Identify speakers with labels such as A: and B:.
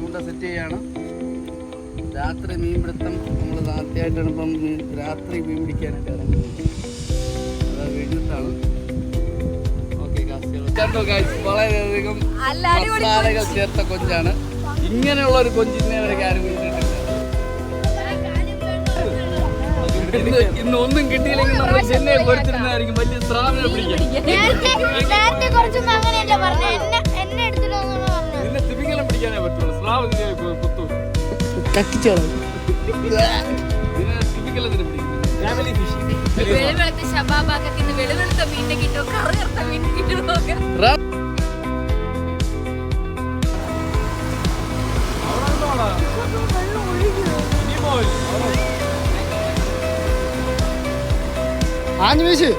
A: ചൂണ്ട സെറ്റ് ചെയ്യാണ്. രാത്രി മീൻപിടുത്തം നമ്മൾ ആദ്യമായിട്ടാണ് ഇപ്പം രാത്രി മീൻ പിടിക്കാനായിട്ട് ഇറങ്ങുന്നത്. അത് കഴിഞ്ഞിട്ടാണ്. ഓക്കെ കണ്ടോ ഗൈസ്, വളരെയധികം മസാലകൾ ചേർത്ത കൊഞ്ചാണ്. ഇങ്ങനെയുള്ള ഒരു കൊഞ്ച് ഇന്നേ വരെ ആരും കിട്ടിയിട്ടില്ല. ഇന്ന് ഒന്നും കിട്ടിയില്ലെങ്കിൽ നമ്മൾ ചെന്നൈ പൊരിച്ചിരുന്നതായിരിക്കും വലിയ സ്ഥാപനം പിടിക്കാൻ. നിന്നെ തിമിംഗലം പിടിക്കാനേ പറ്റുള്ളൂ. സ്രാവ് കുത്തു കത്തിച്ചോളാം. തിമിംഗലത്തിന്
B: ആഞ്ഞു വീശ്.